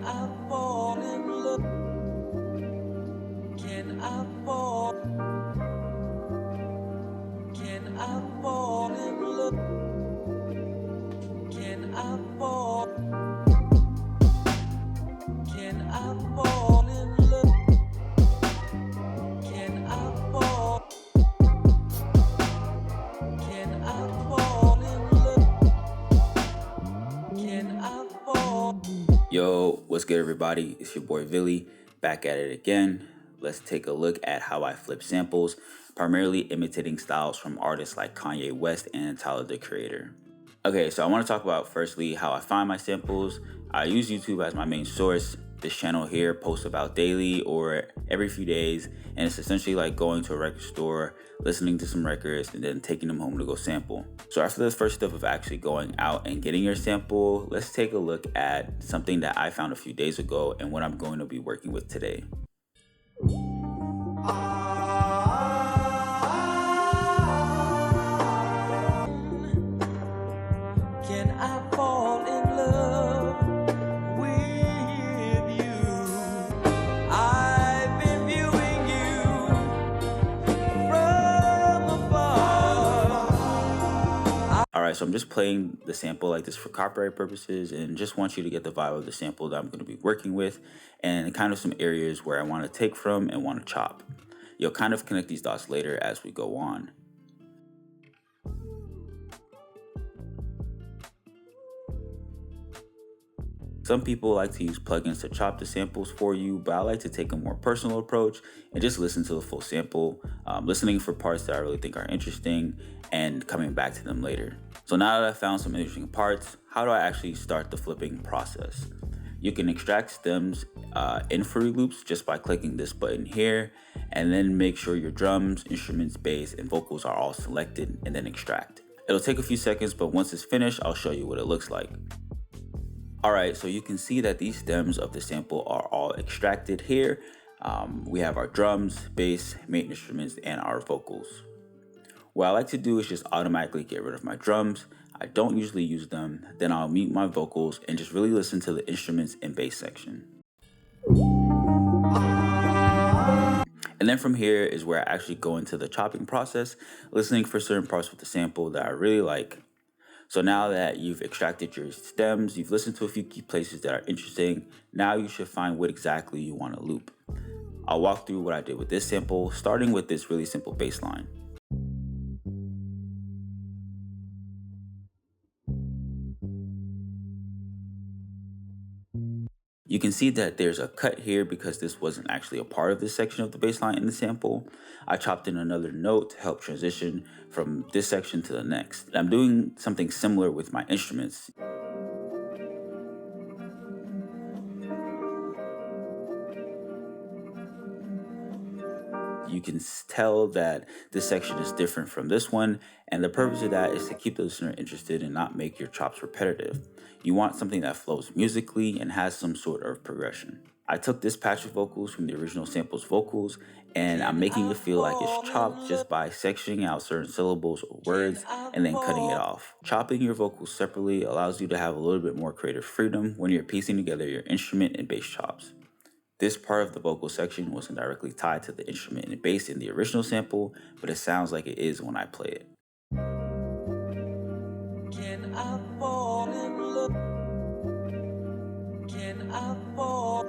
I fall in love? Can I fall? Can I fall in love? Can I fall? Can I fall in love? Can I fall? Can I fall in love? Can I fall? Yo, what's good, everybody? It's your boy Villy back at it again. Let's take a look at how I flip samples, primarily imitating styles from artists like Kanye West and Tyler the Creator. Okay, so I want to talk about firstly how I find my samples. I use YouTube as my main source. This channel here posts about daily or every few days, and it's essentially like going to a record store, listening to some records, and then taking them home to go sample. So after the first step of actually going out and getting your sample, let's take a look at something that I found a few days ago and what I'm going to be working with today. Can I fall in love with you? I've been viewing you from afar. Alright, so I'm just playing the sample like this for copyright purposes and just want you to get the vibe of the sample that I'm going to be working with and kind of some areas where I want to take from and want to chop. You'll kind of connect these dots later as we go on. Some people like to use plugins to chop the samples for you, but I like to take a more personal approach and just listen to the full sample, listening for parts that I really think are interesting and coming back to them later. So now that I've found some interesting parts, how do I actually start the flipping process? You can extract stems in Fruity Loops just by clicking this button here, and then make sure your drums, instruments, bass, and vocals are all selected and then extract. It'll take a few seconds, but once it's finished, I'll show you what it looks like. Alright, so you can see that these stems of the sample are all extracted here. We have our drums, bass, main instruments, and our vocals. What I like to do is just automatically get rid of my drums. I don't usually use them. Then I'll mute my vocals and just really listen to the instruments and bass section. And then from here is where I actually go into the chopping process, listening for certain parts with the sample that I really like. So now that you've extracted your stems, you've listened to a few key places that are interesting, now you should find what exactly you want to loop. I'll walk through what I did with this sample, starting with this really simple bass line. You can see that there's a cut here because this wasn't actually a part of this section of the bass line in the sample. I chopped in another note to help transition from this section to the next. I'm doing something similar with my instruments. You can tell that this section is different from this one, and the purpose of that is to keep the listener interested and not make your chops repetitive. You want something that flows musically and has some sort of progression. I took this patch of vocals from the original sample's vocals, and I'm making it feel like it's chopped just by sectioning out certain syllables or words and then cutting it off. Chopping your vocals separately allows you to have a little bit more creative freedom when you're piecing together your instrument and bass chops. This part of the vocal section wasn't directly tied to the instrument and bass in the original sample, but it sounds like it is when I play it. Can I fall in love? Can I fall?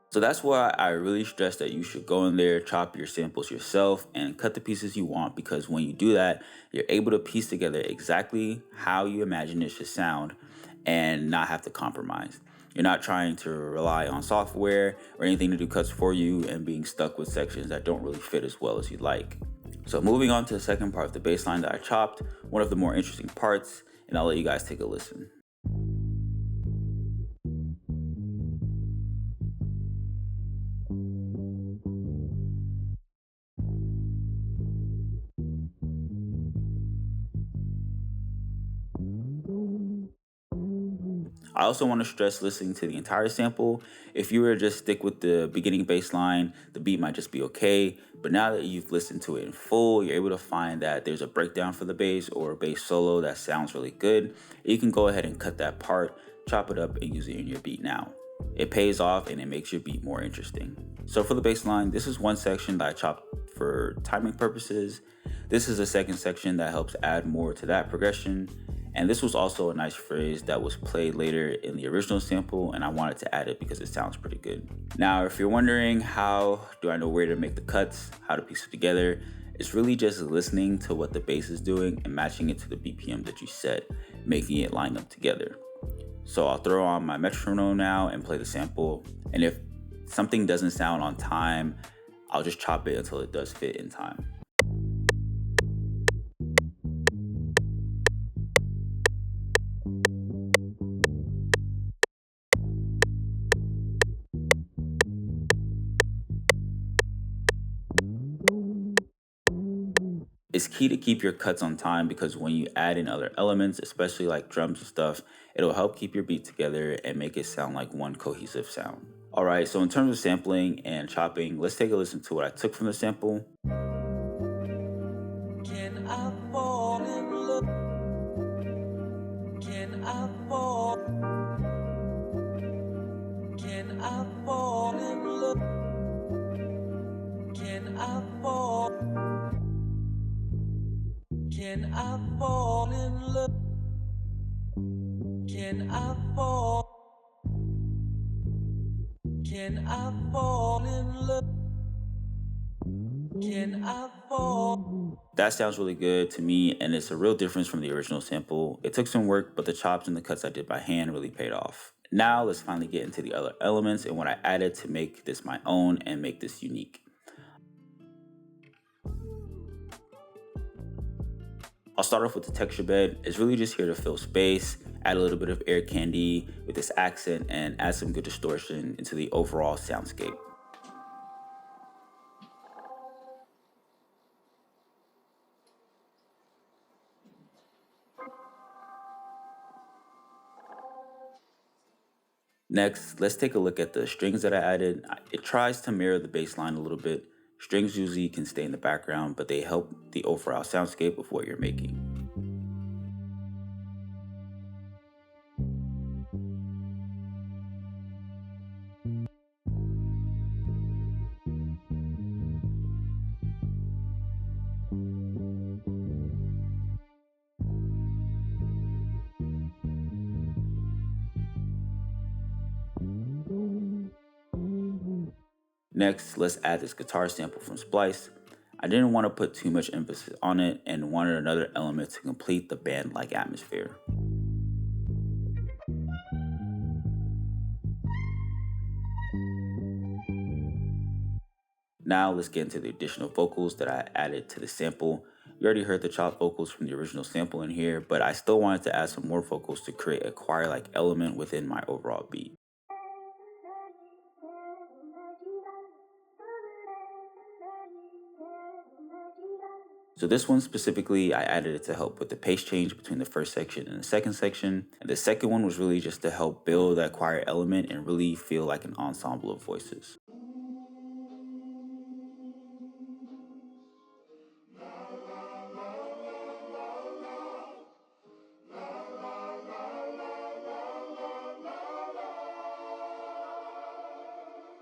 So that's why I really stress that you should go in there, chop your samples yourself, and cut the pieces you want, because when you do that, you're able to piece together exactly how you imagine it should sound and not have to compromise. You're not trying to rely on software or anything to do cuts for you and being stuck with sections that don't really fit as well as you'd like. So moving on to the second part of the bass line that I chopped, one of the more interesting parts, and I'll let you guys take a listen. I also want to stress listening to the entire sample. If you were to just stick with the beginning bass line, the beat might just be okay. But now that you've listened to it in full, you're able to find that there's a breakdown for the bass or a bass solo that sounds really good. You can go ahead and cut that part, chop it up, and use it in your beat now. It pays off and it makes your beat more interesting. So for the bass line, this is one section that I chopped for timing purposes. This is a second section that helps add more to that progression. And this was also a nice phrase that was played later in the original sample, and I wanted to add it because it sounds pretty good. Now, if you're wondering how do I know where to make the cuts, how to piece it together, it's really just listening to what the bass is doing and matching it to the BPM that you set, making it line up together. So I'll throw on my metronome now and play the sample. And if something doesn't sound on time, I'll just chop it until it does fit in time. It's key to keep your cuts on time because when you add in other elements, especially like drums and stuff, it'll help keep your beat together and make it sound like one cohesive sound. All right, so in terms of sampling and chopping, let's take a listen to what I took from the sample. Can I fall in love? Can I fall? Can I fall in love? Can I fall? Can I fall in love? Can I fall? Can I fall in love? Can I fall? That sounds really good to me, and it's a real difference from the original sample. It took some work, but the chops and the cuts I did by hand really paid off. Now let's finally get into the other elements and what I added to make this my own and make this unique. I'll start off with the texture bed. It's really just here to fill space, add a little bit of air candy with this accent, and add some good distortion into the overall soundscape. Next, let's take a look at the strings that I added. It tries to mirror the bass line a little bit. Strings usually can stay in the background, but they help the overall soundscape of what you're making. Next, let's add this guitar sample from Splice. I didn't want to put too much emphasis on it and wanted another element to complete the band-like atmosphere. Now let's get into the additional vocals that I added to the sample. You already heard the chopped vocals from the original sample in here, but I still wanted to add some more vocals to create a choir-like element within my overall beat. So this one specifically, I added it to help with the pace change between the first section and the second section. And the second one was really just to help build that choir element and really feel like an ensemble of voices.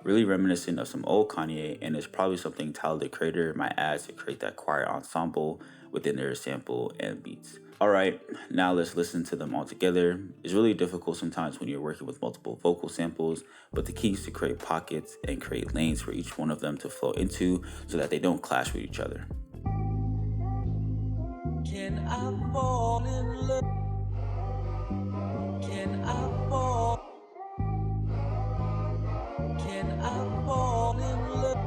Really reminiscent of some old Kanye, and it's probably something Tyler the Creator might add to create that choir ensemble within their sample and beats. All right, now let's listen to them all together. It's really difficult sometimes when you're working with multiple vocal samples, but the key is to create pockets and create lanes for each one of them to flow into so that they don't clash with each other. Can I fall in love? Can I fall? Can I fall in love?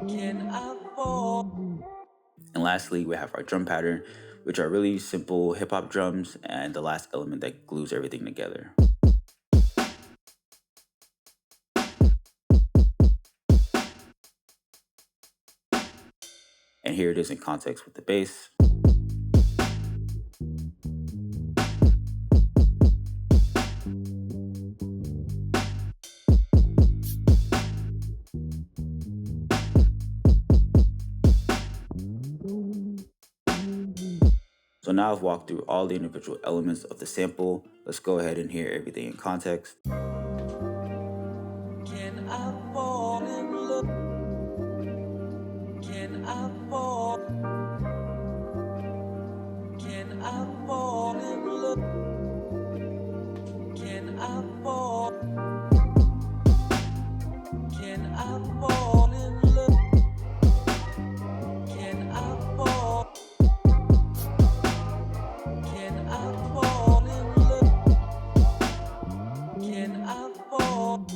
Can I fall? And lastly, we have our drum pattern, which are really simple hip hop drums, and the last element that glues everything together. And here it is in context with the bass. So now I've walked through all the individual elements of the sample. Let's go ahead and hear everything in context. Can I fall in love? Can I fall? Can I fall in love? Can I fall? Can I fall in love? Can I fall? Can I fall in love? Can I fall?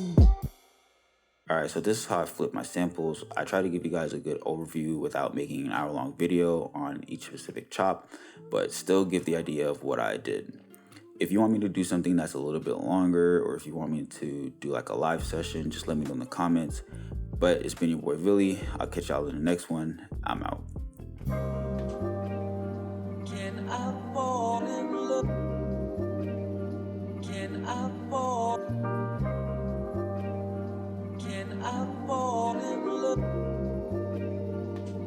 All right, so this is how I flip my samples. I try to give you guys a good overview without making an hour-long video on each specific chop, but still give the idea of what I did. If you want me to do something that's a little bit longer, or if you want me to do like a live session, just let me know in the comments. But it's been your boy Billy. I'll catch y'all in the next one. I'm out. Can I fall in love? Can I fall? Can I fall in love?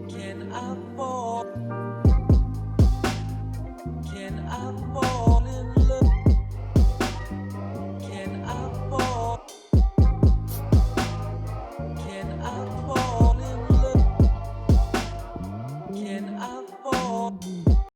Can I fall? Can I fall?